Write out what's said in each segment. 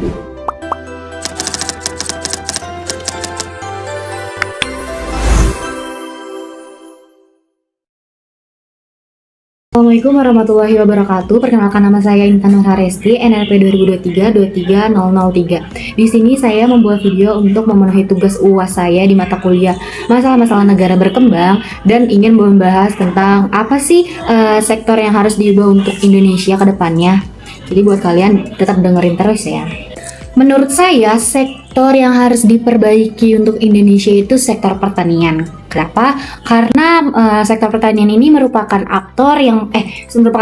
Assalamualaikum warahmatullahi wabarakatuh. Perkenalkan, nama saya Intan Nurharesti, NRP 2023-23003. Di sini saya membuat video untuk memenuhi tugas UAS saya di mata kuliah masalah-masalah negara berkembang dan ingin membahas tentang apa sih sektor yang harus diubah untuk Indonesia ke depannya. Jadi buat kalian tetap dengerin terus ya. Menurut saya, sektor yang harus diperbaiki untuk Indonesia itu sektor pertanian. Kenapa? Karena sektor pertanian ini merupakan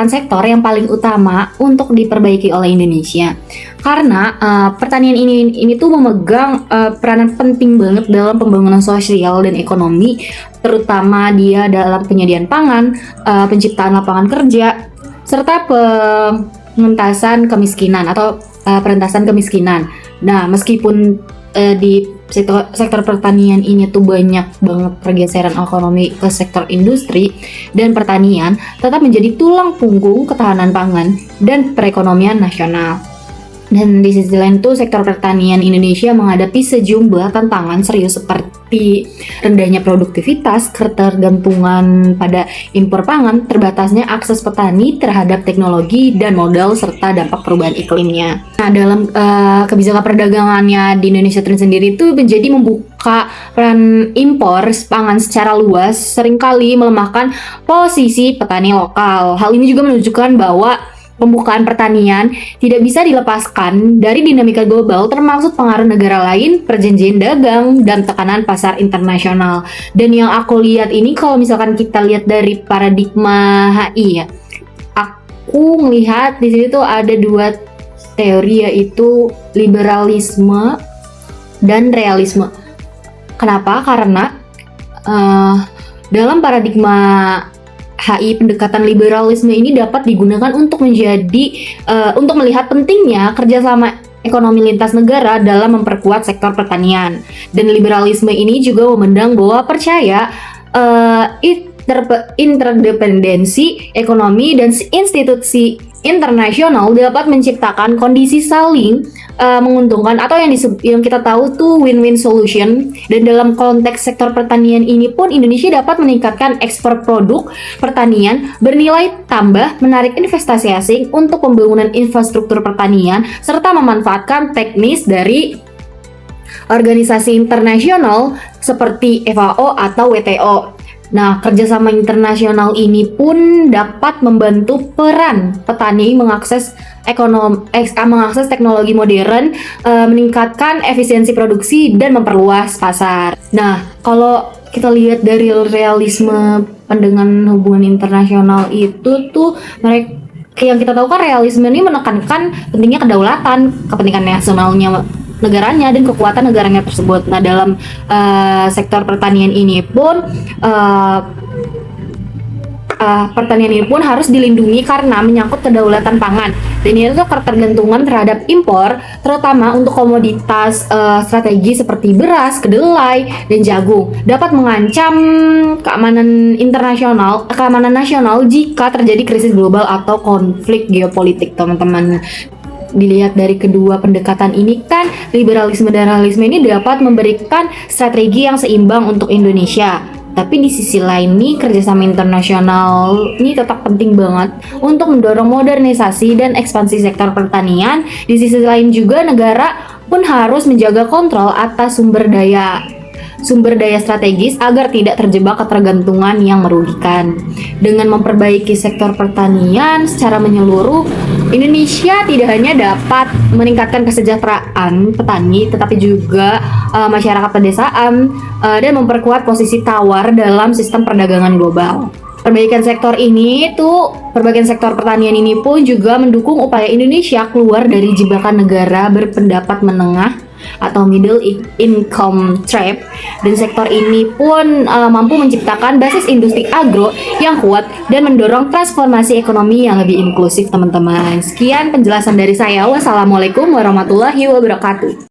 sektor yang paling utama untuk diperbaiki oleh Indonesia. Karena pertanian ini tuh memegang peranan penting banget dalam pembangunan sosial dan ekonomi, terutama dia dalam penyediaan pangan, penciptaan lapangan kerja, serta pengentasan kemiskinan atau perentasan kemiskinan. Nah, meskipun di sektor pertanian ini tuh banyak banget pergeseran ekonomi ke sektor industri dan pertanian, tetap menjadi tulang punggung ketahanan pangan dan perekonomian nasional. Dan di sisi lain tuh sektor pertanian Indonesia menghadapi sejumlah tantangan serius seperti rendahnya produktivitas, ketergantungan pada impor pangan, terbatasnya akses petani terhadap teknologi dan modal, serta dampak perubahan iklimnya. Nah, dalam kebijakan perdagangannya di Indonesia sendiri itu menjadi membuka peran impor pangan secara luas, seringkali melemahkan posisi petani lokal. Hal ini juga menunjukkan bahwa pembukaan pertanian tidak bisa dilepaskan dari dinamika global, termasuk pengaruh negara lain, perjanjian dagang, dan tekanan pasar internasional. Dan yang aku lihat ini, kalau misalkan kita lihat dari paradigma HI ya, aku melihat di sini tuh ada dua teori, yaitu liberalisme dan realisme. Kenapa? Karena dalam paradigma HI, pendekatan liberalisme ini dapat digunakan untuk melihat pentingnya kerjasama ekonomi lintas negara dalam memperkuat sektor pertanian. Dan liberalisme ini juga memandang bahwa percaya interdependensi ekonomi dan institusi internasional dapat menciptakan kondisi saling menguntungkan, atau yang kita tahu tuh win-win solution. Dan dalam konteks sektor pertanian ini pun, Indonesia dapat meningkatkan ekspor produk pertanian bernilai tambah, menarik investasi asing untuk pembangunan infrastruktur pertanian, serta memanfaatkan teknis dari organisasi internasional seperti FAO atau WTO. Nah, kerjasama internasional ini pun dapat membantu peran petani mengakses teknologi modern, meningkatkan efisiensi produksi, dan memperluas pasar. Nah, kalau kita lihat dari realisme pandangan hubungan internasional itu tuh, mereka yang kita tahu kan realisme ini menekankan pentingnya kedaulatan, kepentingan nasionalnya negaranya, dan kekuatan negaranya tersebut. Nah, dalam sektor pertanian ini pun harus dilindungi karena menyangkut kedaulatan pangan. Dan ini tuh ketergantungan terhadap impor, terutama untuk komoditas strategi seperti beras, kedelai, dan jagung, dapat mengancam keamanan nasional jika terjadi krisis global atau konflik geopolitik, teman-teman. Dilihat dari kedua pendekatan ini kan, liberalisme dan realisme ini dapat memberikan strategi yang seimbang untuk Indonesia. Tapi di sisi lain nih, kerjasama internasional ini tetap penting banget untuk mendorong modernisasi dan ekspansi sektor pertanian. Di sisi lain juga, negara pun harus menjaga kontrol atas sumber daya strategis agar tidak terjebak ketergantungan yang merugikan. Dengan memperbaiki sektor pertanian secara menyeluruh, Indonesia tidak hanya dapat meningkatkan kesejahteraan petani, tetapi juga masyarakat pedesaan, dan memperkuat posisi tawar dalam sistem perdagangan global. Perbaikan sektor pertanian ini pun juga mendukung upaya Indonesia keluar dari jebakan negara berpendapat menengah atau middle income trap, dan sektor ini pun mampu menciptakan basis industri agro yang kuat dan mendorong transformasi ekonomi yang lebih inklusif, teman-teman. Sekian penjelasan dari saya. Wassalamualaikum warahmatullahi wabarakatuh.